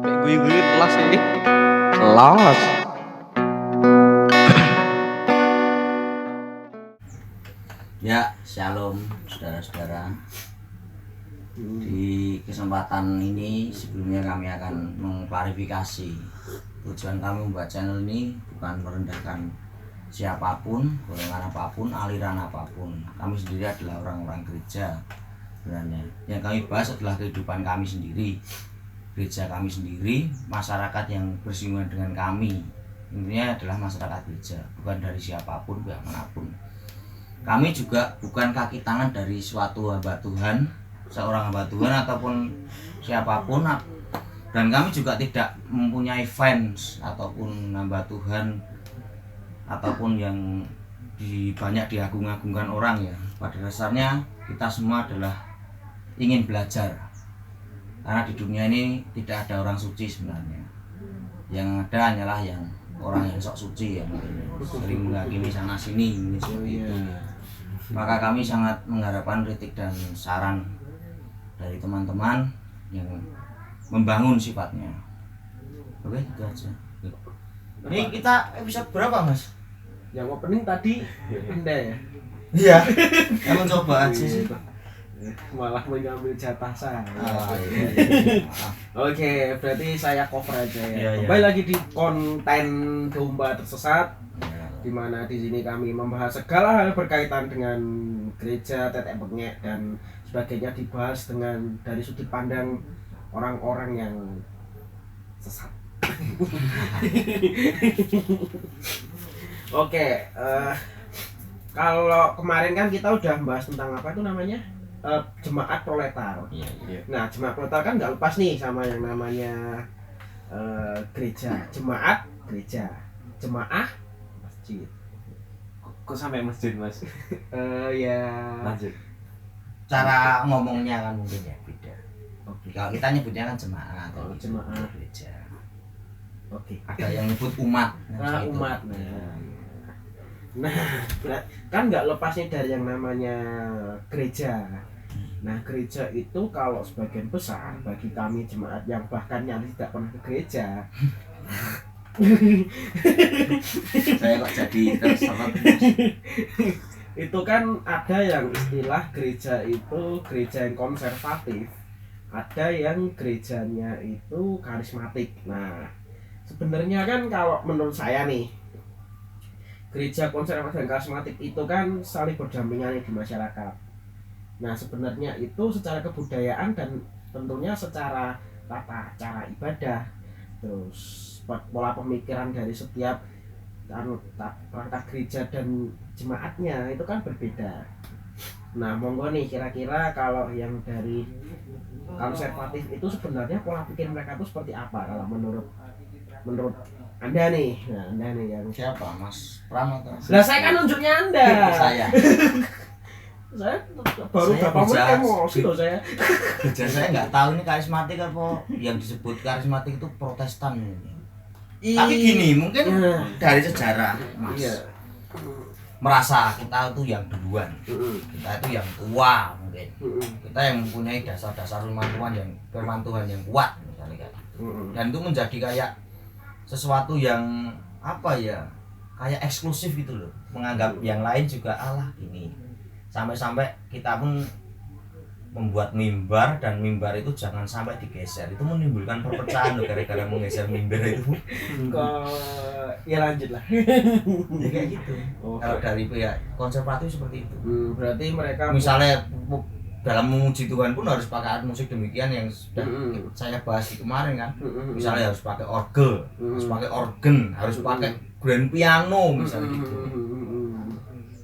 Kayak gue telas ini. Telas. Ya, shalom saudara-saudara. Di kesempatan ini sebelumnya kami akan mengklarifikasi tujuan kami membuat channel ini bukan merendahkan siapapun, golongan apapun, aliran apapun. Kami sendiri adalah orang-orang gereja sebenarnya. Yang kami bahas adalah kehidupan kami sendiri, gereja kami sendiri, masyarakat yang bersinggungan dengan kami. Intinya adalah masyarakat gereja, bukan dari siapapun, pihak manapun. Kami juga bukan kaki tangan dari suatu hamba Tuhan, seorang hamba Tuhan ataupun siapapun, dan kami juga tidak mempunyai fans ataupun hamba Tuhan ataupun yang banyak diagung-agungkan orang ya. Pada dasarnya kita semua adalah ingin belajar, karena di dunia ini tidak ada orang suci sebenarnya. Yang ada hanyalah yang orang yang sok suci yang sering menghakimi sana sini seperti itu. Maka kami sangat mengharapkan kritik dan saran dari teman-teman yang membangun sifatnya. Oke, itu aja. Ini kita episode berapa, Mas? Yang opening tadi Anda ya? Iya. Kamu coba aja sih. Malah mengambil jatah saya. Iya. Oke, berarti saya cover aja ya. Iya. Kembali lagi di konten Domba Tersesat, Iya. di mana di sini kami membahas segala hal berkaitan dengan gereja, tetek bengek dan sebagainya, dibahas dengan dari sudut pandang orang-orang yang sesat. Oke, kalau kemarin kan kita udah bahas tentang apa itu namanya, jemaat proletar. Iya. Nah, jemaat proletar kan nggak lepas nih sama yang namanya gereja, jemaat gereja, jemaah masjid. Kok sampai masjid, Mas? Ya. Lanjut. Cara ngomongnya kan mungkin ya beda. Oke. Kalau kita nyebutnya kan jemaah atau Jemaah. gereja. Oke. Ada yang nyebut umat. Nah, gitu. umat. Nah, kan nggak lepasnya dari yang namanya gereja. Nah, gereja itu kalau sebagian besar bagi kami jemaat yang bahkan nyaris tidak pernah ke gereja. Saya kok jadi terseret. Itu kan ada yang istilah gereja itu gereja yang konservatif, ada yang gerejanya itu karismatik. Nah, sebenarnya kan kalau menurut saya nih, gereja konservatif dan karismatik itu kan saling berdampingan di masyarakat. Nah, sebenarnya itu secara kebudayaan dan tentunya secara tata cara ibadah, terus pola pemikiran dari setiap perangkat gereja dan jemaatnya itu kan berbeda. Nah, monggo nih, kira-kira kalau yang dari konservatif itu sebenarnya pola pikir mereka itu seperti apa kalau menurut Anda nih? Nah, Anda nih yang Siapa, Mas Pram atau? lah, saya kan nunjuknya Anda. Saya baru Saya berapa menit bisa- emosi loh saya. Gereja saya nggak tahu ini karismatik apa yang disebut karismatik itu Protestan ini. Tapi gini, mungkin Iya. dari sejarah, Mas. Iya. Merasa kita itu yang duluan, kita itu yang tua mungkin. Kita yang mempunyai dasar-dasar firman Tuhan yang kuat misalnya kayak gitu. Dan itu menjadi kayak sesuatu yang apa ya, kayak eksklusif gitu loh, menganggap yang lain juga Allah gini. Sampai-sampai kita pun membuat mimbar, dan mimbar itu jangan sampai digeser. Itu menimbulkan perpecahan loh gara-gara menggeser mimbar itu. Ya lanjut lah. Ya kayak gitu. Oh, Kalau dari pihak konservatif seperti itu. berarti mereka Misalnya dalam memuji Tuhan pun harus pakai alat musik demikian yang sudah saya bahas di kemarin kan. Misalnya harus pakai orgel, harus pakai organ, harus pakai grand piano misalnya gitu.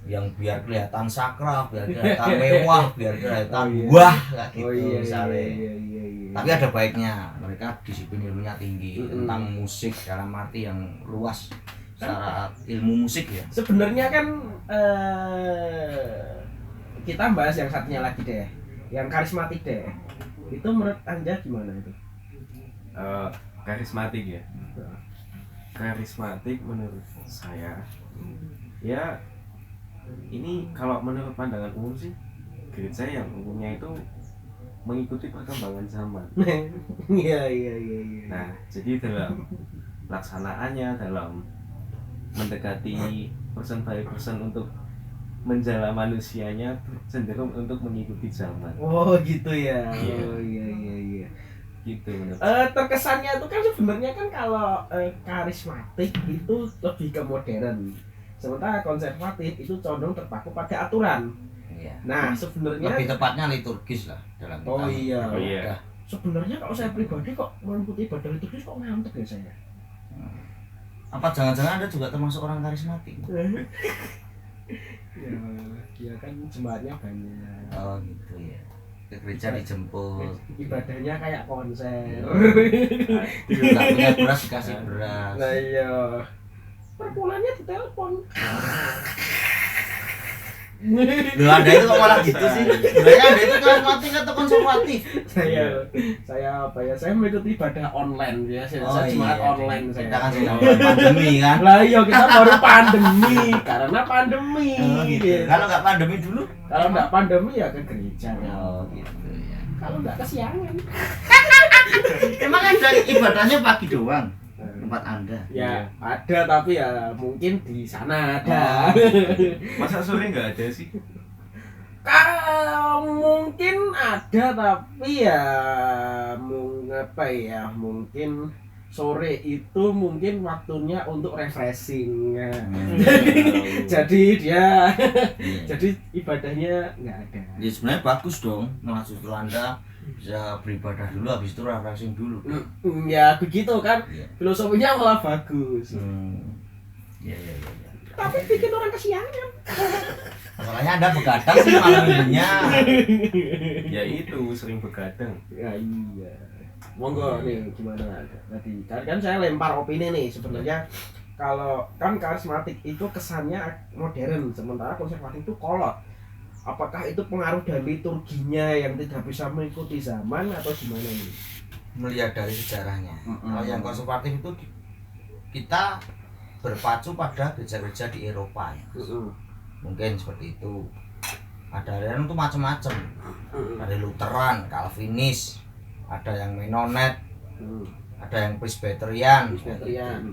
Yang biar kelihatan sakral, biar kelihatan mewah, biar kelihatan wah kayak gitu misalnya. Iya. Tapi ada baiknya, mereka disiplin ilmunya tinggi tentang musik dalam arti yang luas secara ilmu musik ya. Sebenarnya kan kita bahas yang satunya lagi deh, yang karismatik deh. Itu menurut Anda gimana itu? Karismatik ya. Karismatik menurut saya, ya ini kalau menurut pandangan umum sih, gereja yang umumnya itu mengikuti perkembangan zaman. Iya. Nah, jadi dalam pelaksanaannya, dalam mendekati person by person untuk menjala manusianya cenderung untuk mengikuti zaman. Oh gitu ya. Iya. Oh iya. Gitu menurut Terkesannya itu kan sebenarnya kan kalau karismatik itu lebih ke modern, sementara konservatif itu condong terpaku pada aturan. Iya. Nah sebenarnya Lebih tepatnya liturgis lah dalam Oh kita iya. beribadah. sebenarnya kalau saya pribadi kok mengikuti ibadah liturgis kok ngantuk ya saya. Apa jangan-jangan Anda juga termasuk orang karismatik? Ya kan jemaatnya banyak. Oh gitu ya. Ke gereja dijemput. Ibadahnya kayak konser. Nggak punya beras dikasih beras. Nah iya. Per bulannya ditelepon. Loh Anda itu kok malah gitu sih? Sebenarnya Anda itu karismatik atau konservatif? saya apa ya? Saya mengikuti ibadah online ya. Saya jemaat online saya. Kita kan sedang pandemi kan? Lah iya kita baru pandemi karena pandemi. Oh gitu. Kalau nggak pandemi dulu? Kalau nggak pandemi ya ke gereja. Oh gitu ya. Kalau nggak kesiangan. Emang Anda ibadahnya pagi doang? Tempat Anda? Ya ada tapi ya mungkin di sana ada. masa sore nggak ada sih? Mungkin ada tapi ya mungkin sore itu mungkin waktunya untuk refreshing. Jadi dia jadi ibadahnya nggak ada. Ya sebenarnya bagus dong. Malah justru Anda bisa beribadah dulu, habis itu refreshing dulu. Ya begitu kan, Iya. filosofinya malah bagus. Iya. Tapi bikin orang kesiangan. Masalahnya Anda begadang sih malam minggunya. Ya itu sering begadang. Ya iya. Monggo nih gimana tadi? Kan saya lempar opini nih sebenarnya kalau kan karismatik itu kesannya modern, sementara konservatif itu kolot. Apakah itu pengaruh dari liturginya yang tidak bisa mengikuti zaman atau gimana ini? Melihat dari sejarahnya. Kalau yang konservatif itu kita berpacu pada gereja-gereja di Eropa ya. Mungkin seperti itu. Ada aliran itu macam-macam. Ada Lutheran, Calvinis, ada yang Mennonite, ada yang Presbyterian,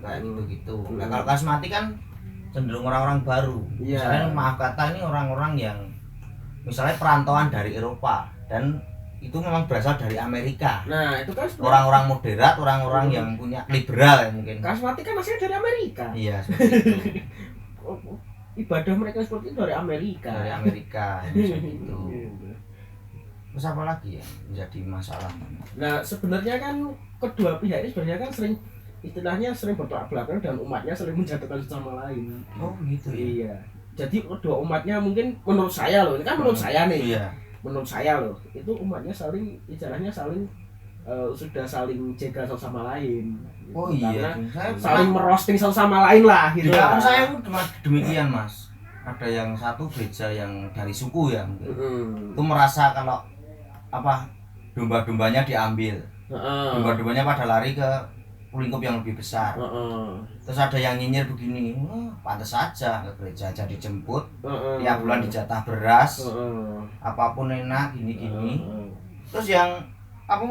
kayak gitu-gitu. Nah, kalau karismatik kan cenderung orang-orang baru. Iya. Misalnya maaf kata ini orang-orang yang misalnya perantauan dari Eropa dan itu memang berasal dari Amerika. Nah itu kan Orang-orang moderat, orang-orang yang punya liberal ya mungkin. karismatik kan asalnya dari Amerika. Iya seperti itu. Ibadah mereka seperti itu dari Amerika. Dari Amerika seperti itu. Terus apa lagi ya menjadi masalah? Nah sebenarnya kan kedua pihak ini sebenarnya kan sering istilahnya sering bertolak belakang dan umatnya sering menjatuhkan satu sama lain. Oh gitu ya. Iya. Jadi kedua umatnya mungkin menurut saya loh, ini kan menurut saya nih. Iya. Menurut saya loh, itu umatnya saling istilahnya saling sudah saling jaga satu sama lain. Oh Karena iya. saling merosting satu sama lain lah gitu. Di kampung saya pun demikian mas. Ada yang satu gereja yang dari suku ya mungkin. Itu merasa kalau apa domba-dombanya diambil. Domba-dombanya pada lari ke lingkup yang lebih besar. Terus ada yang nyinyir begini, wah pantas saja ke gereja aja dijemput, tiap bulan dijatah beras, apapun enak gini-gini. Terus yang apa?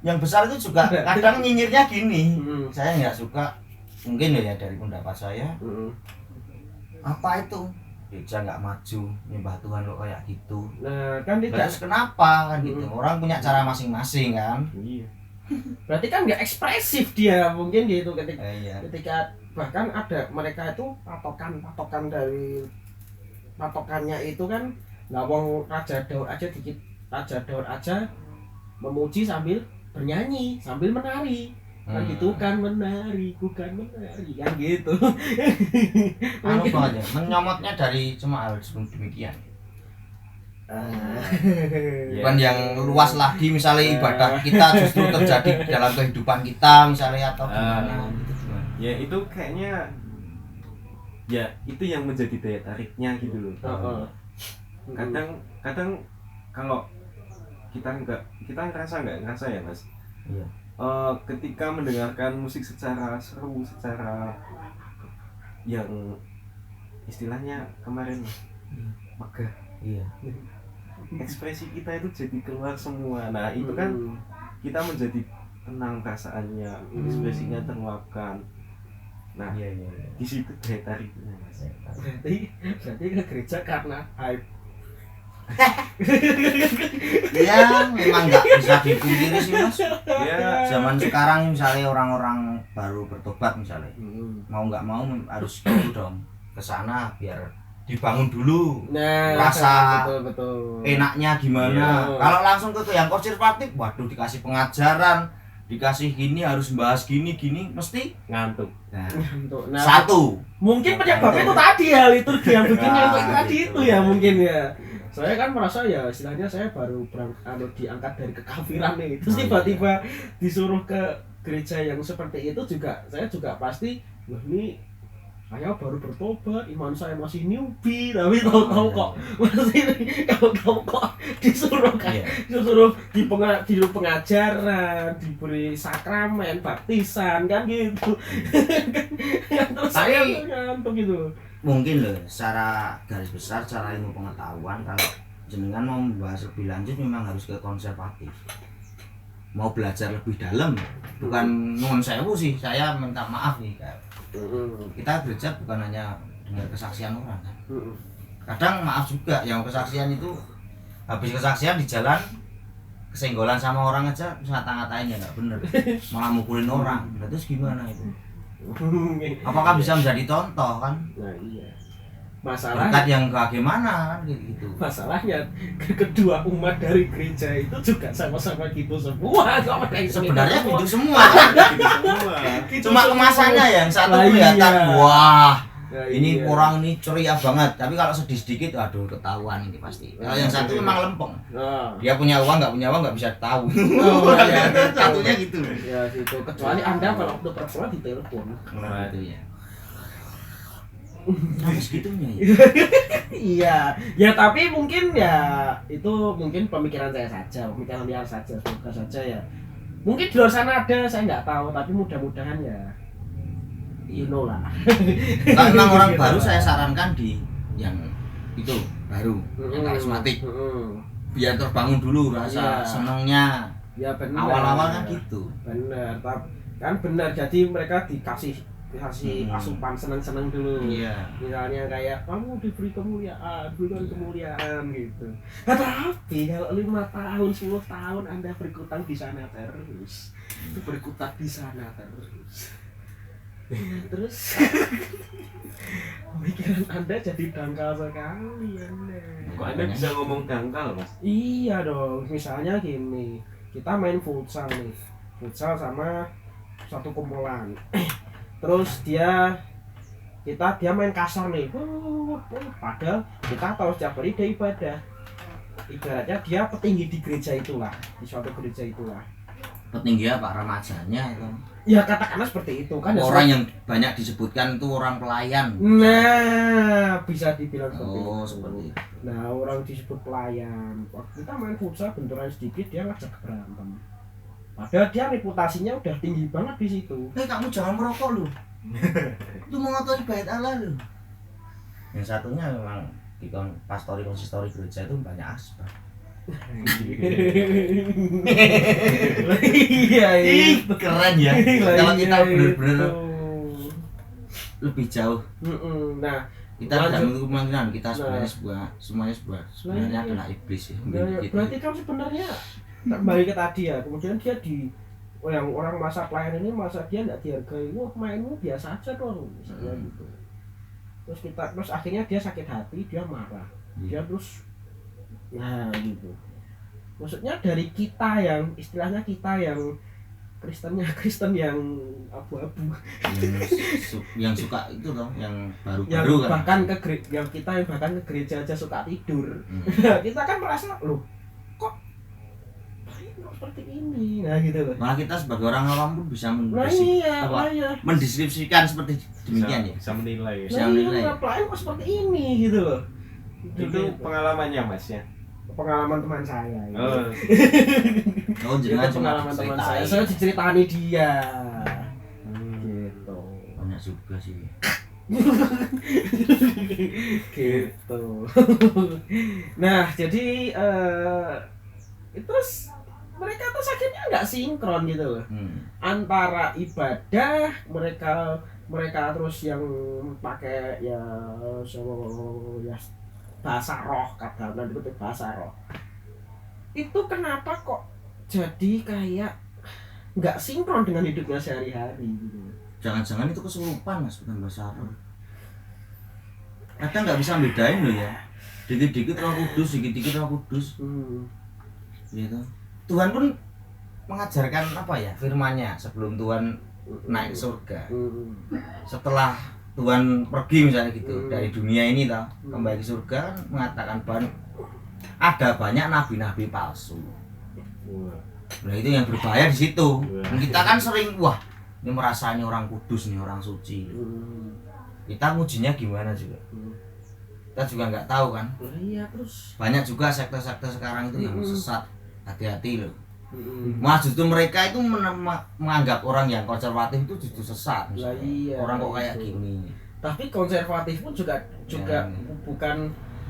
Yang besar itu juga kadang nyinyirnya gini. Saya nggak suka, mungkin ya dari pendapat saya. Apa itu? Gereja nggak maju, nyembah Tuhan kok kayak gitu. Nah kan tidak. Terus kenapa kan gitu? Orang punya cara masing-masing kan. Iya. Berarti kan nggak ekspresif dia mungkin gitu Iya. ketika bahkan ada mereka itu patokan dari patokannya itu kan nggak wong Raja Daud aja memuji sambil bernyanyi sambil menari kan gitu kan menari bukan menari kan gitu. Anu aja menyomotnya dari cuma hal demikian. Bukan yang luas lagi misalnya ibadah kita justru terjadi dalam kehidupan kita misalnya atau gimana gitu gimana. Ya itu kayaknya ya itu yang menjadi daya tariknya gitu loh. Kadang kalau kita ngerasa ya mas. Iya. Ketika mendengarkan musik secara seru, secara yang istilahnya kemarin megah. Iya. ekspresi kita itu jadi keluar semua. Nah itu kan kita menjadi tenang perasaannya, ekspresinya terluapkan. Nah di situ daya tariknya Mas. Berarti ke gereja karena hype. Ya memang nggak bisa dipungkiri sih Mas. Ya Zaman sekarang misalnya orang-orang baru bertobat misalnya, mau nggak mau harus dulu dong ke sana biar dibangun dulu Nah, rasa betul. enaknya gimana. Iya. Kalau langsung ke yang konservatif, waduh dikasih pengajaran, dikasih gini harus bahas gini mesti ngantuk. nah, Nah, satu mungkin penyebabnya itu tadi ya, liturgi yang bikinnya itu Nah, tadi gitu. itu ya mungkin ya. Saya kan merasa ya istilahnya saya baru diangkat dari kekafiran nih. Terus tiba-tiba disuruh ke gereja yang seperti itu juga saya juga pasti wah ini saya baru bertobat, iman saya masih newbie, tapi tahu-tahu kok masih tahu-tahu kok disuruh kan, Iya. disuruh di pengajaran, diberi sakramen, baptisan kan gitu. Terus saya Tapi- ngantuk gitu. mungkin loh secara garis besar, secara ilmu pengetahuan kalau jenengan mau membahas lebih lanjut memang harus ke konservatif. Mau belajar lebih dalam, bukan nuwun sewu sih, saya minta maaf nih kayak kita gereja bukan hanya dengar kesaksian orang kan. Kadang maaf juga yang kesaksian itu habis kesaksian di jalan kesenggolan sama orang aja ngata-ngatain ya nggak bener, malah mukulin orang. Nah, terus gimana itu? Apakah bisa menjadi contoh kan? Nah iya. Berkat Masalahnya, yang bagaimana kan gitu. masalahnya kedua umat dari gereja itu juga sama-sama gitu semua. Kok ada yang Sebenarnya semua? gitu semua. Gitu semua. Gitu Cuma semua. kemasannya yang satu Lah, kelihatan iya. wah Nah, ini iya. orang ini ceria banget, tapi kalau sedih sedikit aduh ketahuan ini pasti. Kalau yang satu memang lempeng, Nah. dia punya uang nggak bisa tahu. Oh, iya, iya. Satunya gitu. Ya gitu. Kecuali Anda kalau waktu performa ditelepon. Nah, itu ya. Harus gitunya ya. Iya. Ya tapi mungkin ya itu mungkin pemikiran saya saja, pemikiran liar saja, semoga saja ya. Mungkin di luar sana ada, saya nggak tahu, tapi mudah-mudahan ya you know lah. Kalau memang orang Gitu baru lah. saya sarankan di yang itu baru, yang karismatik. Biar terbangun dulu rasa Iya. senangnya. Ya benar. Awal-awal kan gitu. Benar, kan benar. Jadi mereka dikasih asupan senang-senang dulu. Iya. Misalnya kayak kamu diberi kemuliaan, berikan kemuliaan gitu. Nah, tapi kalau 5 tahun, 10 tahun Anda berkutat di sana terus, berkutat di sana terus. Ya, terus pemikiran Anda jadi dangkal sekali Anda. Kok Anda bisa ngomong dangkal Mas? Iya dong, misalnya gini, kita main futsal nih, futsal sama satu kumpulan. Terus dia main kasar nih, padahal kita tahu setiap hari dia ibadah. Ibaratnya dia petinggi di gereja itulah, di suatu gereja itulah. Petinggi apa ramajanya itu. Ya katakanlah seperti itu kan. Orang yang banyak disebutkan itu orang pelayan. Nah, bisa dibilang seperti itu. Oh, seperti itu. Nah, orang disebut pelayan. Waktu kita main futsal benturan sedikit dia ngajak berantem. Padahal dia reputasinya udah tinggi banget di situ. Kamu jangan merokok lu. Lu mengotori bait Allah lu. Yang satunya memang di pastori konsistori gereja itu banyak asbak. Iya, Ih, keren ya. Kalau kita benar-benar itu. lebih jauh, Nah, kita tidak Lanjut. menutup kemungkinan kita sebenarnya Nah. sebenarnya sebenarnya Nah, adalah iblis ya. berarti kan sebenarnya kembali ke tadi ya. Kemudian dia yang orang masa pelayan ini masa dia nggak dihargai. Wah, mainmu biasa aja dong, misalnya gitu. Terus akhirnya dia sakit hati, dia marah. Dia terus nah gitu. Maksudnya dari kita yang istilahnya kita yang Kristen yang abu-abu, yang suka itu loh, yang yang baru-baru kan. bahkan yang kita yang bahkan ke gereja aja suka tidur. Kita kan merasa loh kok seperti ini, nah gitu loh. Malah kita sebagai orang awam pun bisa Nah iya, mendeskripsikan seperti demikian ya. Bisa menilai. Bisa menilai. Pelayan kok seperti ini gitu loh. Itu pengalamannya Mas ya. Pengalaman teman saya. Ya. Oh, Itu jangan cuma pengalaman teman ceritain. saya diceritani dia. Gitu. Banyak juga sih. Gitu. Nah, jadi terus mereka tuh akhirnya nggak sinkron gitu loh. Antara ibadah mereka terus yang pakai ya bahasa roh, kata nanti itu bahasa roh. Itu kenapa kok jadi kayak nggak sinkron dengan hidupnya sehari-hari gitu. Jangan-jangan itu kesurupan Mas, bukan bahasa roh. Kadang nggak bisa bedain loh ya. Dikit-dikit Roh Kudus, dikit-dikit Roh Kudus. Gitu. Tuhan pun mengajarkan apa ya firman-Nya sebelum Tuhan naik ke surga. Setelah Tuhan pergi misalnya gitu dari dunia ini toh, kembali ke surga kan mengatakan bahwa ada banyak nabi-nabi palsu. Nah itu yang berbahaya di situ. Kita kan sering wah ini merasa ini orang kudus nih, orang suci. Kita ngujinya gimana juga? Kita juga nggak tahu kan. Iya, terus Banyak juga sekte-sekte sekarang itu yang sesat. Hati-hati loh. Malah justru mereka itu menganggap orang yang konservatif itu justru sesat. Iya, Orang kok kayak itu. gini. Tapi konservatif pun juga Ya. bukan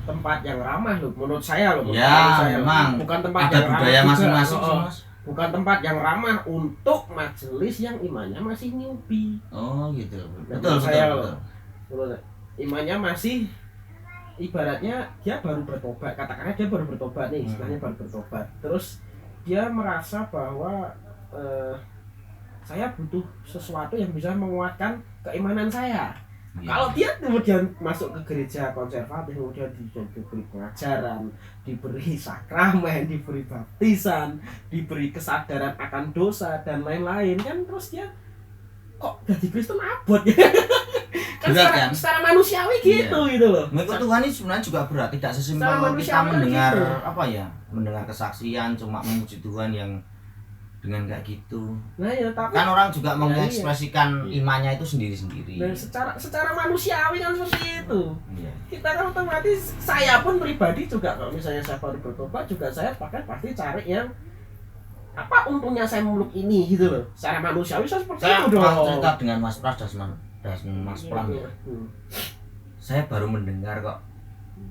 tempat yang ramah loh menurut saya loh. Ya, saya. memang Bukan tempat ada yang budaya ramah masing-masing juga. sih, Mas. Bukan tempat yang ramah untuk majelis yang imannya masih newbie. Oh gitu. Dan Betul, menurut saya betul. loh, menurut imannya masih ibaratnya dia baru bertobat, katakanlah dia baru bertobat nih, istilahnya baru bertobat. Terus dia merasa bahwa saya butuh sesuatu yang bisa menguatkan keimanan saya. Ya. Kalau dia kemudian masuk ke gereja konservatif, kemudian diberi pengajaran, diberi sakramen, diberi baptisan, diberi kesadaran akan dosa dan lain-lain, kan terus dia kok jadi Kristen abot ya? Kan Berat, secara, kan? secara manusiawi gitu gitu loh. Mengikut Tuhan ini sebenarnya juga berat, tidak Secara sesimpel kita manusiawi kan mendengar gitu. apa ya, mendengar kesaksian cuma memuji Tuhan yang dengan kayak gitu. Nah ya tapi Kan orang juga Ya, mengekspresikan imannya itu sendiri-sendiri. dan secara manusiawi kan seperti itu. Iya. Kita kan otomatis, saya pun pribadi juga kalau misalnya saya baru bertobat juga saya pasti cari yang apa untungnya saya memeluk ini gitu loh. Secara manusiawi saya seperti Saya itu dong. cerita dengan Mas Pras dan Mas Pram ya. Saya baru mendengar kok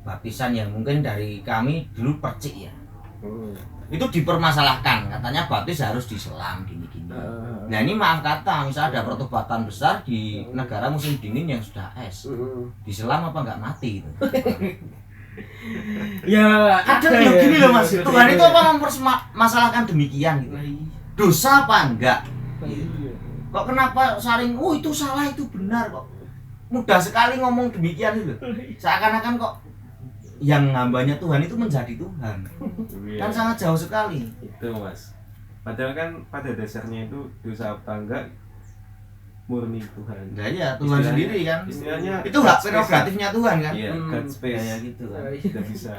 baptisan yang mungkin dari kami dulu percik ya. Itu dipermasalahkan, katanya baptis harus diselam gini-gini. Nah ini maaf kata, misalnya ada pertobatan besar di negara musim dingin yang sudah es, diselam apa nggak mati itu? Ya Kadang ya gini loh Mas, Tuhan itu apa mempermasalahkan demikian gitu? Dosa apa enggak? Kok kenapa saling, oh itu salah itu benar kok? Mudah sekali ngomong demikian itu. Seakan-akan kok yang hambanya Tuhan itu menjadi Tuhan. Kan sangat jauh sekali. Itu Mas. Padahal kan pada dasarnya itu dosa apa enggak murni Tuhan. Nah ya Tuhan sendiri kan. Istilahnya Itu hak prerogatifnya Tuhan kan. Iya, God space Kayak gitu kan. tidak bisa.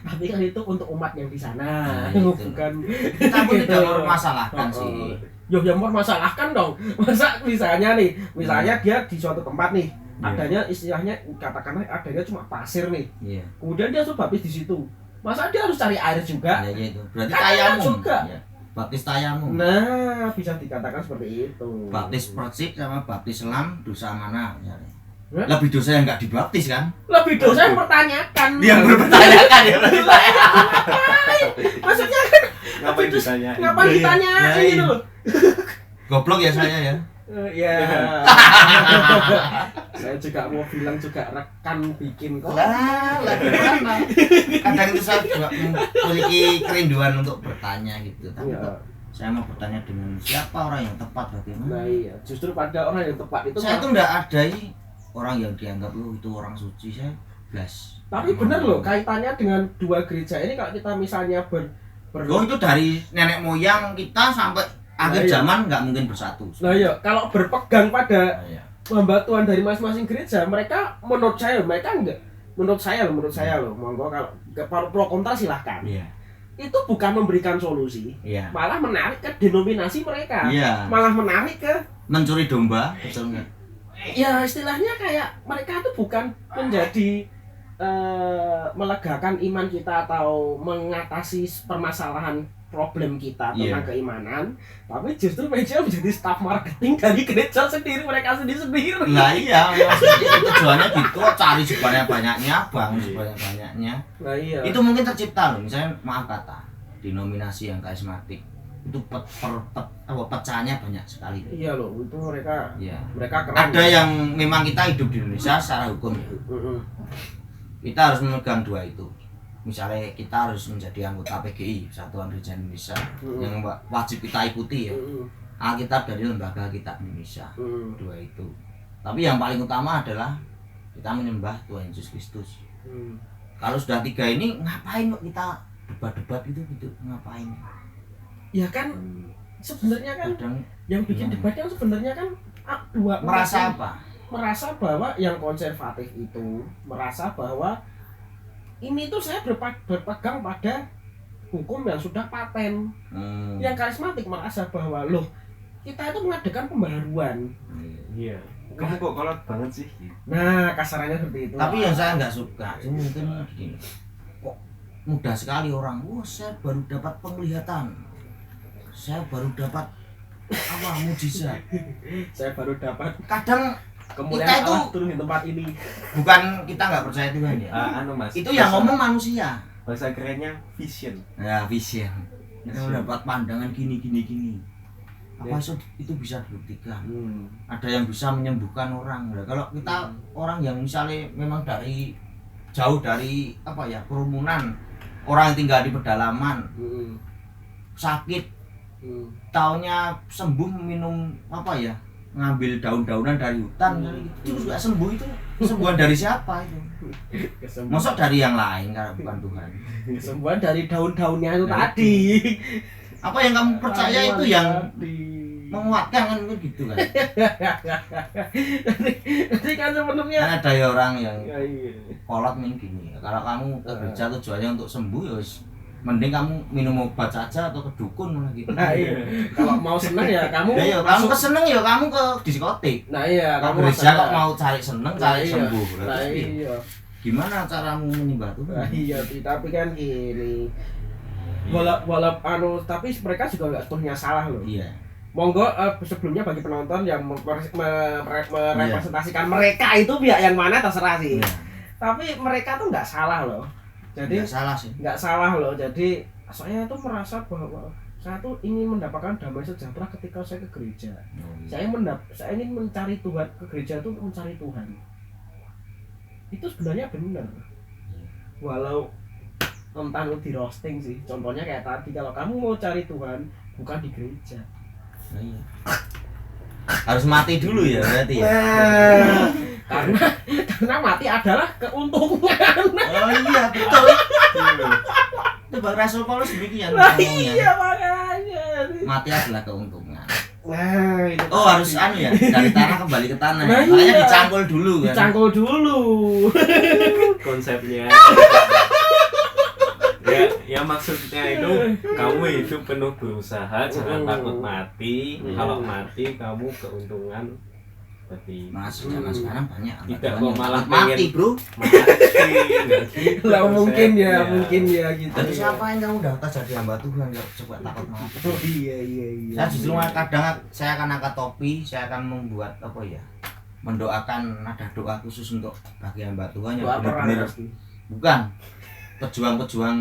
tapi kan itu untuk umat yang di sana, Nah, itu. bukan Kita pun gitu. tidak mempermasalahkan sih. Yo yang mempermasalahkan dong. Masa misalnya dia di suatu tempat nih, adanya istilahnya katakanlah adanya cuma pasir nih. Iya. Kemudian dia sudah baptis di situ. Masa dia harus cari air juga? Ya gitu. Berarti Kan ada tayamum. juga. Ya. Baptis tayamum. Nah, bisa dikatakan seperti itu. Baptis percik sama baptis selam dosa mana misalnya? Hah? Lebih dosa yang nggak dibaptis kan? Lebih dosa yang mempertanyakan. Yang berpertanyakan ya berarti saya. Maksudnya kan Ngapain Terus ditanya? ngapain ditanyain Iya. gitu loh? Goblok ya saya ya. Ya. Saya juga mau bilang juga rekan bikin kok. Lah gimana? Kadang itu saya juga memiliki kerinduan untuk bertanya gitu. Tapi Iya. kok saya mau bertanya dengan siapa orang yang tepat bagaimana? Nah iya, justru pada orang yang tepat itu Saya tuh nggak ada orang yang dianggap lu itu orang suci, saya blas. tapi benar loh kaitannya dengan dua gereja ini kalau kita misalnya Oh itu dari nenek moyang kita sampai akhir iya. zaman nggak mungkin bersatu. Nah iya, kalau berpegang pada Nah, iya. hamba Tuhan dari masing-masing gereja, mereka menurut saya enggak. Menurut saya loh, monggo kalau pro kontra silahkan. Iya. Itu bukan memberikan solusi, Iya. malah menarik ke denominasi mereka. Iya. Malah menarik ke Mencuri domba, betul nggak? ya istilahnya kayak mereka itu bukan menjadi melegakan iman kita atau mengatasi permasalahan problem kita Iya. tentang keimanan, tapi justru mereka menjadi staff marketing dari gereja sendiri, mereka sendiri. Nah iya, memang tujuannya gitu, cari sebanyak-banyaknya, bang sebanyak-banyaknya. Nah iya. Itu mungkin tercipta loh, misalnya maaf kata, denominasi yang karismatik itu pecahnya banyak sekali. Iya loh, itu mereka Iya. keren. Ada yang memang kita hidup di Indonesia secara hukum ya. Kita harus memegang dua itu. Misalnya kita harus menjadi anggota PGI, Satuan Gereja Indonesia, yang wajib kita ikuti ya. Alkitab dari lembaga kita Indonesia, dua itu. Tapi yang paling utama adalah kita menyembah Tuhan Yesus Kristus. Kalau sudah tiga ini, ngapain kok kita debat-debat gitu ngapain? Ya kan sebenarnya kan Kadang yang bikin debat kan sebenarnya kan dua merasa apa? merasa bahwa yang konservatif itu merasa bahwa ini tuh saya berpegang pada hukum yang sudah paten. Yang karismatik merasa bahwa loh kita itu mengadakan pembaharuan. Iya. Kamu kok kolot banget sih? Nah kasarannya seperti itu. Tapi yang saya nggak suka, mungkin begini, kok mudah sekali orang, saya baru dapat penglihatan, saya baru dapat apa mujizat, saya baru dapat kadang kemuliaan kita itu Allah turun di tempat ini. bukan kita nggak percaya Tuhan ya, Mas. itu yang ngomong manusia. Bahasa kerennya vision. Ya vision, kita mendapat pandangan gini. Apa itu bisa dibuktikan? Ada yang bisa menyembuhkan orang. Nah, kalau kita orang yang misalnya memang dari jauh dari apa ya kerumunan, orang yang tinggal di pedalaman, sakit, taunya sembuh minum apa ya, ngambil daun-daunan dari hutan, itu juga sembuh. Itu kesembuhan dari siapa itu? Masuk dari yang lain karena bukan Tuhan. Kesembuhan dari daun-daunnya itu Nah, tadi. Apa yang kamu percaya itu yang menguatkan kan gitu kan? Jadi kan sebenarnya Kan ada ya orang yang iya. kolot nih gini. Kalau kamu ke gereja tujuannya untuk sembuh ya wis, mending kamu minum obat saja atau ke dukun malah gitu. Nah iya. Kalau mau seneng ya kamu Ya, kamu keseneng ya kamu ke diskotik. Nah iya, Kamu gereja kok mau cari seneng, cari sembuh. Nah Berarti iya. gimana caramu menyembah Nah Tuhan? iya, tapi kan gini. Tapi mereka juga nggak sepenuhnya salah loh. Iya. Monggo sebelumnya bagi penonton yang merepresentasikan mereka itu pihak yang mana terserah sih. Iya. Tapi mereka tuh nggak salah loh. Jadi Nggak salah sih. nggak salah loh. Jadi saya tuh merasa bahwa saya tuh ingin mendapatkan damai sejahtera ketika saya ke gereja. Saya ingin mencari Tuhan, ke gereja itu untuk mencari Tuhan. Itu sebenarnya benar. Walau entah lu di roasting sih. Contohnya kayak tadi, kalau kamu mau cari Tuhan bukan di gereja. Nah, iya. Harus mati dulu ya berarti ya. Karena mati adalah keuntungan. Oh iya betul. Itu Bang Rasul Paulus demikian Nah, ngomongnya. iya makanya. Mati adalah keuntungan. Nah, itu Oh tadi. harus anu ya, dari tanah kembali ke tanah. Nah, Makanya iya. dicangkul dulu kan. Dicangkul dulu. Konsepnya. Ya maksudnya itu kamu hidup penuh berusaha, jangan takut mati. Kalau mati kamu keuntungan seperti Mas zaman sekarang banyak anak Tidak Tuhan kok yang malah takut mati bro. mati. Nggak gitu Lah mungkin ya, konsepnya. mungkin ya gitu. Tapi siapa yang kamu daftar jadi hamba Tuhan nggak coba takut mati. Oh iya. Saya justru kadang saya akan angkat topi, saya akan membuat apa ya, mendoakan ada doa khusus untuk bagi hamba Tuhan yang Doa perang benar-benar pasti. bukan pejuang-pejuang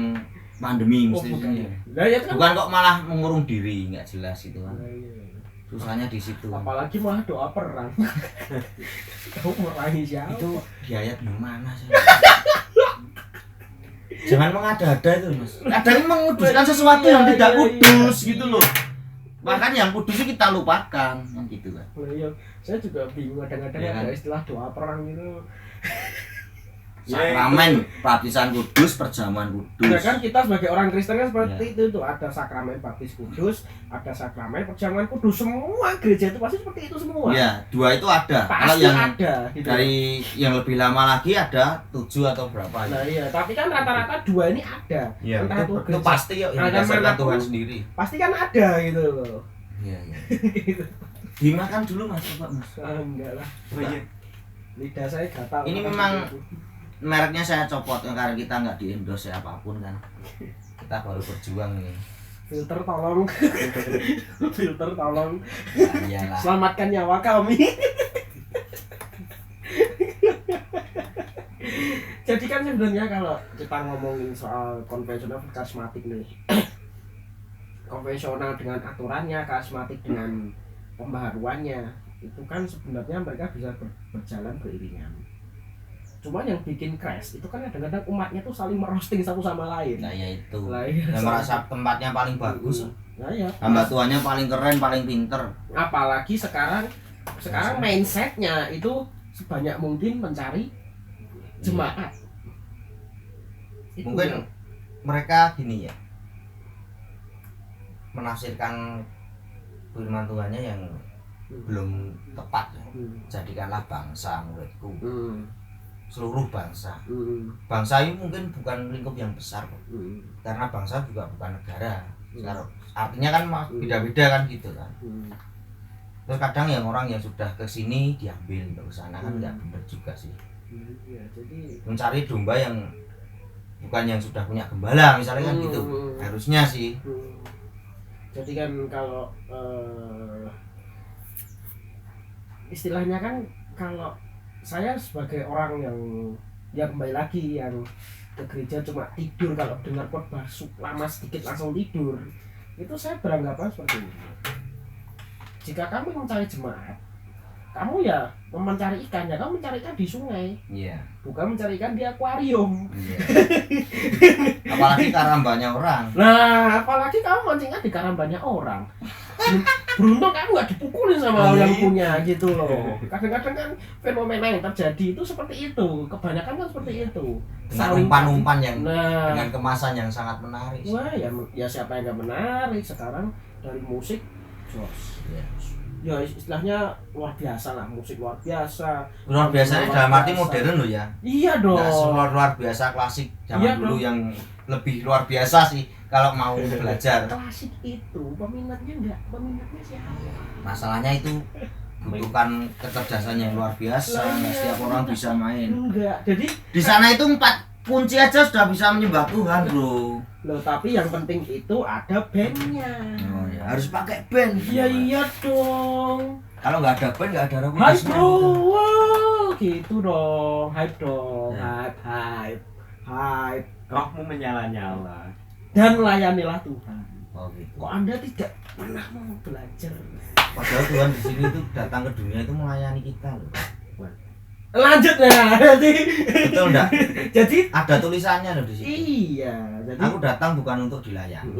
pandemi Oh, mesti bukan. ya. Lah ya kan. Bukan kok malah mengurung diri, nggak jelas itu kan. Nah, iya. Susahnya di situ. Apalagi malah doa perang. Kamu merangi siapa? Itu di ayat yang mana sih? Jangan mengada-ada itu mas. Kadang menguduskan sesuatu yang Iya, tidak iya, kudus iya. gitu loh. Bahkan yang kudus itu kita lupakan, kan gitu kan. Nah, iya. Saya juga bingung kadang-kadang Iya kan? ada istilah doa perang gitu. Sakramen, baptisan kudus, perjamuan Nah kudus. kan kita sebagai orang Kristen kan Ya. seperti itu tuh, ada sakramen baptis kudus, ada sakramen perjamuan kudus, semua gereja itu pasti seperti itu semua. Ya, dua itu ada. Kalau Pasti yang ada gitu. dari yang lebih lama lagi ada 7 atau berapa Nah ya? iya, tapi kan rata-rata dua ini ada. Ya, Entah itu gereja- pasti yuk yang ada berdasarkan manapun. Tuhan sendiri. Pasti kan ada gitu loh. Iya, iya. Dimakan dulu mas, coba mas. Ah, enggak lah. Oh iya. Lidah saya gatal. Ini memang mereknya saya copot karena kita nggak di endorse apapun kan, kita baru berjuang nih. Filter tolong. Filter tolong. Iyalah. Selamatkan nyawa kami. Jadi kan sebenarnya kalau kita ngomongin soal konvensional karismatik nih, konvensional dengan aturannya, karismatik dengan pembaharuannya, itu kan sebenarnya mereka bisa berjalan beriringan. Cuman yang bikin crash itu kan kadang-kadang umatnya tuh saling merosting satu sama lain. Nah ya itu. Lah, iya. Yang merasa tempatnya paling bagus. Nah, ya. Hamba tuanya paling keren, paling pinter. Apalagi sekarang mindsetnya itu sebanyak mungkin mencari jemaat. Itu Mungkin yang- mereka gini ya, menafsirkan firman Tuhannya yang belum tepat ya. Jadikanlah bangsa muridku, seluruh bangsa. Bangsa ini mungkin bukan lingkup yang besar kok. Karena bangsa juga bukan negara. Sekarang artinya kan beda-beda kan gitu kan. Terus kadang yang orang yang sudah ke sini diambil untuk ke sana kan nggak benar juga sih. Ya, jadi Mencari domba yang bukan yang sudah punya gembala misalnya kan gitu. Harusnya sih. jadi kan kalau istilahnya kan, kalau saya sebagai orang yang kembali lagi yang ke gereja cuma tidur kalau dengar khotbah lama sedikit langsung tidur, itu saya beranggapan seperti ini. Jika kamu mencari jemaat, kamu ya mencari ikan, ya kamu mencari ikan di sungai, Iya. bukan mencari ikan di akuarium. Iya. Apalagi karambanya orang. Nah, apalagi kamu mancingnya di karambanya orang. Beruntung kamu nggak dipukulin sama yang punya gitu loh. Kadang-kadang kan fenomena yang terjadi itu seperti itu. Kebanyakan kan seperti itu. Dengan umpan-umpan yang Nah, dengan kemasan yang sangat menarik. wah ya siapa yang nggak menarik sekarang dari musik, jos. Iya. Ya istilahnya luar biasa lah, musik luar biasa. Luar biasa dalam arti modern loh ya. Iya dong. Nggak luar biasa klasik zaman Iya dulu dong. yang lebih luar biasa sih kalau mau belajar. Klasik itu peminatnya siapa? Masalahnya itu butuhkan kecerdasan yang luar biasa. Nggak setiap orang bisa main. Enggak. Jadi Di sana itu 4 kunci aja sudah bisa menyembah Tuhan, bro. loh, tapi yang penting itu ada bandnya. Oh ya, harus pakai band. Iya dong. Kalau nggak ada band nggak ada rock Hype bro, wow, gitu dong, hype dong, Ya. hype. Rohmu menyala-nyala. Dan layanilah Tuhan. Oh gitu. Kok Anda tidak pernah mau belajar? Padahal Tuhan di sini tuh datang ke dunia itu melayani kita loh. Lanjut ya, Betul enggak? jadi Ada tulisannya loh di situ. iya, jadi Aku datang bukan untuk dilayani.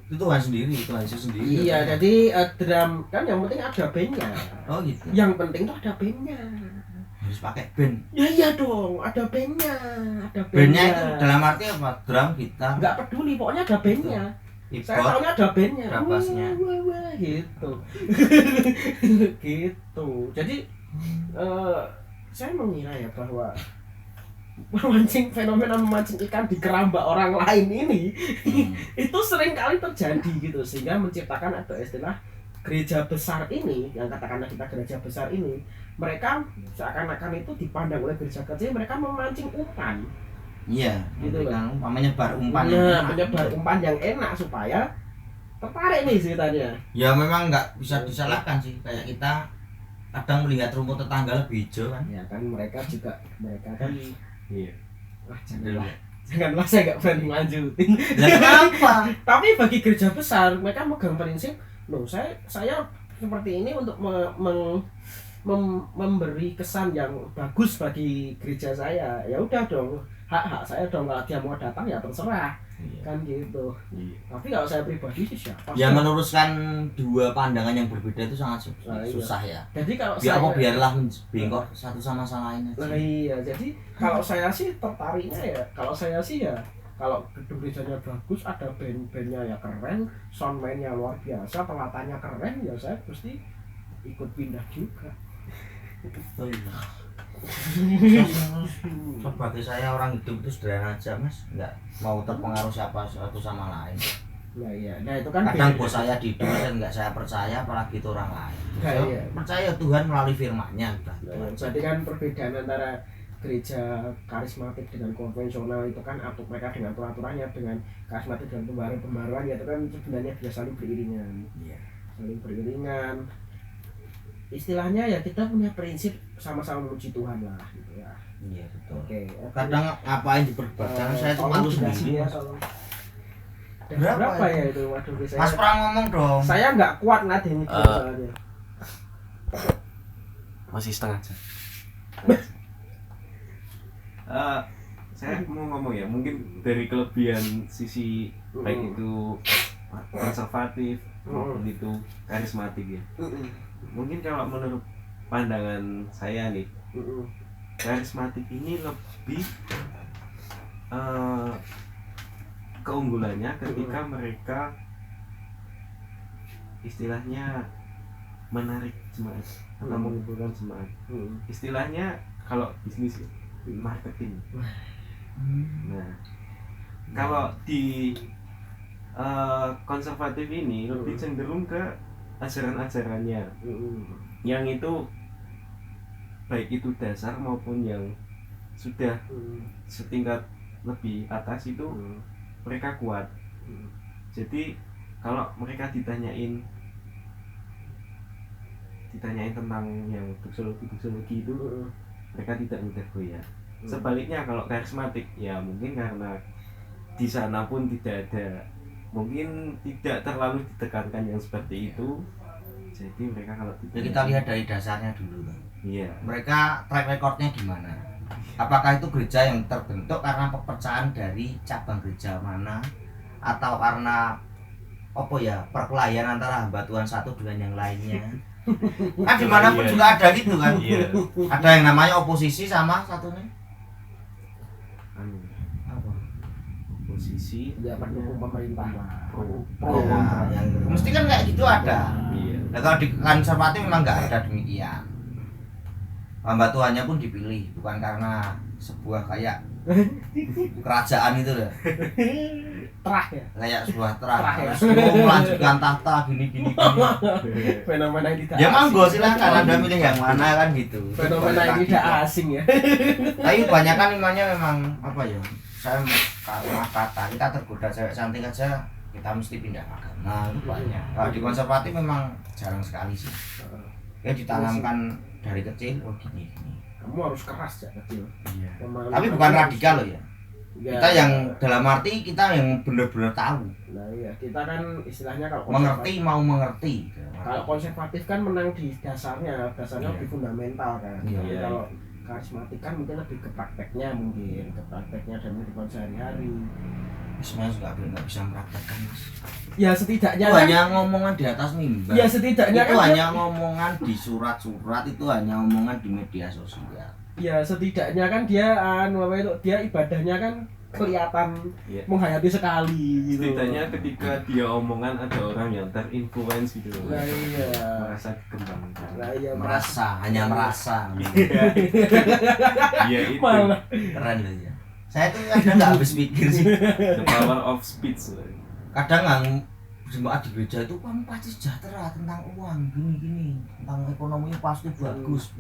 Itu Tuhan sendiri, Tuhan Yesus sendiri. iya, jadi drum kan yang penting ada bandnya. Oh gitu. Yang penting tuh ada bandnya. Harus pakai band. Ya iya dong, ada bandnya, ada Bandnya itu dalam arti apa? Drum, gitar, nggak peduli, pokoknya ada bandnya. Saya keyboard. tahunya ada bandnya. Ada bassnya. Wah, gitu. Gitu. Jadi saya mengira ya bahwa fenomena memancing ikan di keramba orang lain ini itu sering kali terjadi gitu, sehingga menciptakan ada istilah gereja besar ini, yang katakanlah kita gereja besar ini, mereka seakan-akan itu dipandang oleh gereja kecil, mereka memancing umpan. Iya, Gitu gitu loh. kan. Menyebar umpan. Nah, menyebar umpan yang enak supaya tertarik nih ceritanya. Ya memang nggak bisa disalahkan sih. Kayak kita kadang melihat rumput tetangga lebih hijau kan. Ya kan mereka kan Iya. wah, janganlah saya nggak berani lanjutin. Lah kenapa? Tapi bagi gereja besar mereka megang prinsip, loh saya seperti ini untuk memberi kesan yang bagus bagi gereja saya. Ya udah dong, hak saya dong, kalau dia mau datang ya terserah. Iya. Kan gitu. Iya. Tapi kalau saya pribadi sih siapa sih? Ya meluruskan dua pandangan yang berbeda itu sangat Nah, iya. susah ya. Jadi kalau Biar saya biarlah bengkok satu sama lain aja. Nah iya, jadi kalau saya sih tertariknya ya, kalau gedung gerejanya bagus, ada band-bandnya ya keren, soundman-nya luar biasa, pelatannya keren, ya saya pasti ikut pindah juga. Oh iya. Sebagai saya orang hidup itu sederhana aja mas, nggak mau terpengaruh siapa satu sama lain. Nah iya, nah itu kan Kadang beda. bos saya tidur dan nggak saya percaya, apalagi itu orang lain. Nah, Saya iya. percaya Tuhan melalui firman-Nya. Udah, itu Nah, aja. berarti kan perbedaan antara gereja karismatik dengan konvensional itu kan atau mereka dengan peraturannya, dengan karismatik dengan pembaruan ya itu kan sebenarnya bisa saling beriringan. Iya. Saling beriringan. Istilahnya ya kita punya prinsip sama-sama memuji Tuhan lah gitu ya. Iya betul. Oke. Kadang ngapain diperdebatkan, saya tuh malu sendiri. Berapa ya itu? Waduh, Mas Pram ngomong dong. saya nggak kuat ngadeng itu soalnya. Masih setengah jam. Saya mau ngomong ya, mungkin dari kelebihan sisi baik itu konservatif maupun itu karismatik ya. Mungkin kalau menurut pandangan saya nih, karismatik ini lebih keunggulannya ketika mereka istilahnya menarik jemaat atau mengumpulkan jemaat. Istilahnya kalau bisnis ya, marketing. Nah, kalau di konservatif ini lebih cenderung ke ajaran-ajarannya yang itu baik itu dasar maupun yang sudah setingkat lebih atas itu mereka kuat. Jadi kalau mereka ditanyain tentang yang doksologi itu mereka tidak mudah goyah. Sebaliknya kalau karismatik ya mungkin karena di sana pun tidak ada, mungkin tidak terlalu ditekankan yang seperti itu. Jadi mereka kalau Kita lihat dari dasarnya dulu kan. Iya. Mereka track recordnya gimana? Apakah itu gereja yang terbentuk karena pepecahan dari cabang gereja mana, atau karena apa ya, perkelahian antara hamba Tuhan satu dengan yang lainnya? Kan dimanapun juga ada gitu kan. Ada yang namanya oposisi sama satunya apa? Oposisi ya pendukung pemerintah lah. Nah, yang mesti kan kayak gitu ada. Iya. Nah, kalau di konservatif memang nggak ada demikian. Hamba Tuhannya pun dipilih bukan karena sebuah kayak kerajaan itu loh. Terah ya. Kayak sebuah terah. Terah ya. Harus melanjutkan tahta gini. Fenomena yang tidak Ya asing. monggo silakan Anda milih yang mana kan gitu. Fenomena yang tidak asing ya. Tapi kebanyakan imannya memang apa ya? Saya maaf kata, kita tergoda cewek cantik aja kita mesti pindah agama, itu banyak. Kalau di konservatif memang jarang sekali sih. Ya ditanamkan dari kecil, oh gini. Kamu harus keras ya kecil. Iya. Tapi bukan radikal loh ya. Ya. Kita yang dalam arti kita yang benar-benar tahu. Nah iya, kita kan istilahnya kalau Mengerti mau mengerti. kalau konservatif kan menang di dasarnya Iya. lebih fundamental kan. Iya. Tapi kalau karismatik kan mungkin lebih ke prakteknya dan kehidupan sehari-hari. Sebenarnya juga nggak bisa mempraktekkan mas. Ya setidaknya Itu kan, hanya ngomongan di atas mimbar. ya setidaknya Itu kan hanya ngomongan di surat-surat, itu hanya omongan di media sosial. ya setidaknya kan dia dia ibadahnya kan kelihatan Iya. menghayati sekali gitu. Setidaknya ketika dia omongan ada orang yang terinfluence gitu. Nah iya. Merasa dikembangkan. Nah iya Hanya merasa. Iya itu. malah Keren loh ya. Saya tuh kadang nggak habis pikir sih. The power of speech. Kadang nggak jemaat di gereja itu kamu pasti sejahtera tentang uang gini tentang ekonominya pasti bagus.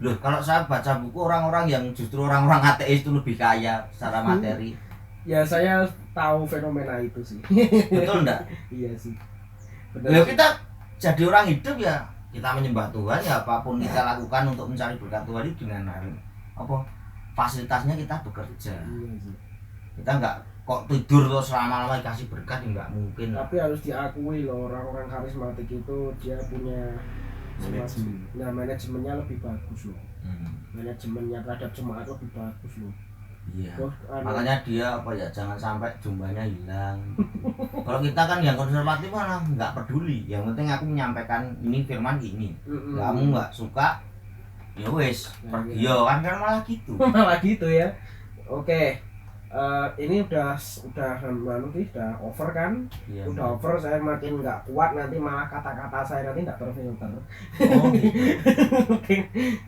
Loh kalau saya baca buku orang-orang yang justru orang-orang ateis itu lebih kaya secara materi. ya saya tahu fenomena itu sih. Betul enggak? Iya sih. Loh kita jadi orang hidup ya kita menyembah Tuhan ya apapun kita lakukan untuk mencari berkat Tuhan itu dengan apa fasilitasnya kita bekerja. Iya sih. Kita enggak kok tidur terus selama-lama dikasih berkat ya enggak mungkin. Tapi harus diakui loh orang-orang karismatik itu dia punya manajemennya lebih bagus loh. Manajemennya terhadap jemaat lebih bagus loh. Iya. Oh, Makanya dia apa ya jangan sampai jumlahnya hilang. Kalau kita kan yang konservatif malah nggak peduli. Yang penting aku menyampaikan ini firman ini. Kamu nggak suka, ya wes pergi ya kan malah gitu. malah gitu ya. Oke. ini udah over kan, Iya. udah over, saya makin nggak kuat, nanti malah kata-kata saya nanti nggak terfilter. Oh, gitu.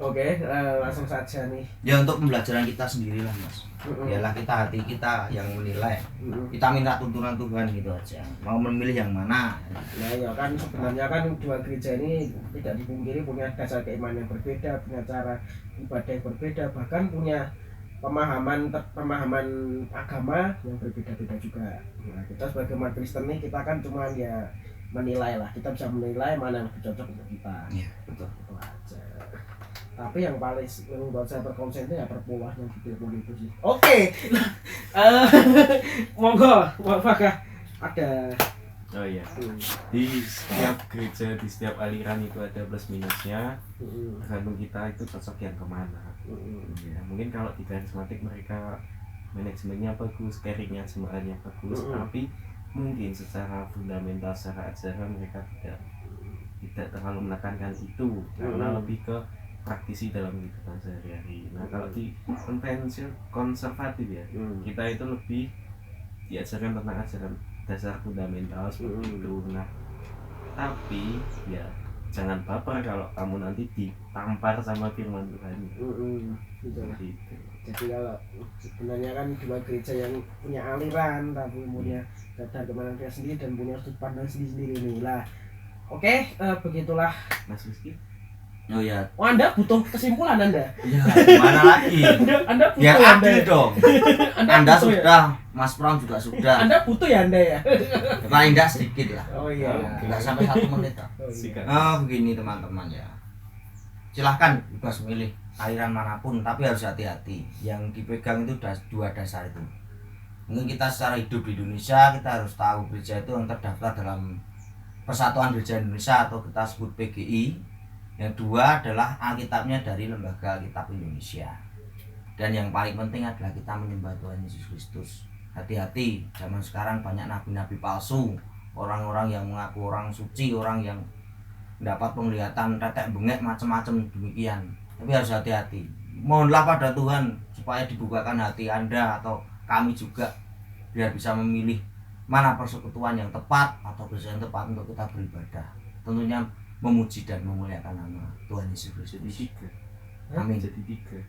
Oke, langsung saja nih. Ya untuk pembelajaran kita sendiri lah mas. Biarlah hati kita yang menilai. Kita minta tuntunan Tuhan gitu aja. Mau memilih yang mana? Nah ya kan sebenarnya kan dua gereja ini tidak dipungkiri punya dasar keimanan yang berbeda, punya cara ibadah yang berbeda, bahkan punya pemahaman agama yang berbeda-beda juga. Nah, kita sebagai umat Kristen nih, kita kan cuma ya menilai lah, kita bisa menilai mana yang lebih cocok untuk kita. Iya betul. Itu aja. Tapi yang paling membuat saya berkonsen itu ya perpuluhan yang dipilih itu sih. Oke. Monggo, apakah ada? Oh iya, di setiap gereja, di setiap aliran itu ada plus minusnya, tergantung kita itu cocok yang kemana. Ya, mungkin kalau di karismatik mereka manajemennya bagus, carringnya semuanya bagus, tapi mungkin secara fundamental, secara ajaran mereka tidak terlalu menekankan itu, karena lebih ke praktisi dalam kehidupan sehari-hari. Nah kalau di konservatif ya, kita itu lebih diajarkan tentang ajaran dasar fundamental seperti itu. Nah tapi ya jangan baper kalau kamu nanti ditampar sama firman Tuhan. Gitu lah. Gitu. Jadi kalau sebenarnya kan dua gereja yang punya aliran tapi punya dasar keimanan dia sendiri dan punya sudut pandang sendiri nih lah. Oke, begitulah. Mas Rizky? Oh ya. Oh, Anda butuh kesimpulan Anda. Ya gimana lagi? Anda butuh Biar Anda. adil dong. Anda butuh sudah, Mas Pram juga sudah. Anda butuh ya Anda ya. Paling tidak sedikit lah. Oh iya. Tidak sampai 1 menit lah. Oh, iya. Sikat. Begini teman-teman ya. Silahkan bebas milih aliran manapun, tapi harus hati-hati. Yang dipegang itu dua dasar itu. Mungkin kita secara hidup di Indonesia kita harus tahu gereja itu yang terdaftar dalam Persatuan Gereja Indonesia atau kita sebut PGI. Yang dua adalah Alkitabnya dari Lembaga Alkitab Indonesia. Dan yang paling penting adalah kita menyembah Tuhan Yesus Kristus. Hati-hati, zaman sekarang banyak nabi-nabi palsu, orang-orang yang mengaku orang suci, orang yang mendapat penglihatan tetek bengek macam-macam demikian. Tapi harus hati-hati. Mohonlah pada Tuhan supaya dibukakan hati Anda atau kami juga biar bisa memilih mana persekutuan yang tepat atau gereja yang tepat untuk kita beribadah. Tentunya memuji dan memuliakan nama Tuhan Yesus Kristus. Jadi 3. Amin. Jadi 3.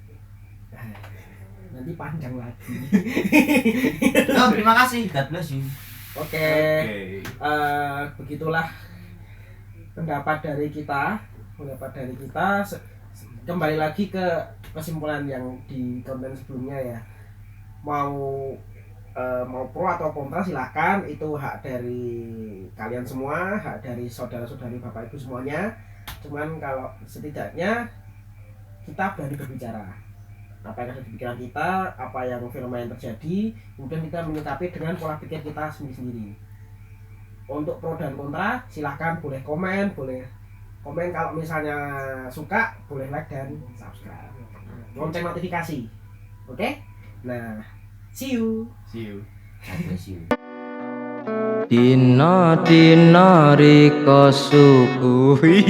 Nanti panjang lagi. Oh, terima kasih. God bless you. Oke. Begitulah pendapat dari kita. Kembali lagi ke kesimpulan yang di konten sebelumnya ya. Mau pro atau kontra silakan, itu hak dari kalian semua, hak dari saudara-saudari Bapak Ibu semuanya. Cuman kalau setidaknya kita berani berbicara apa yang ada di pikiran kita, apa yang firman yang terjadi, kemudian kita menyikapi dengan pola pikir kita sendiri-sendiri. Untuk pro dan kontra silahkan, boleh komen kalau misalnya suka, boleh like dan subscribe, lonceng notifikasi. Oke? Nah, see you. God bless you. Dina riko subuhi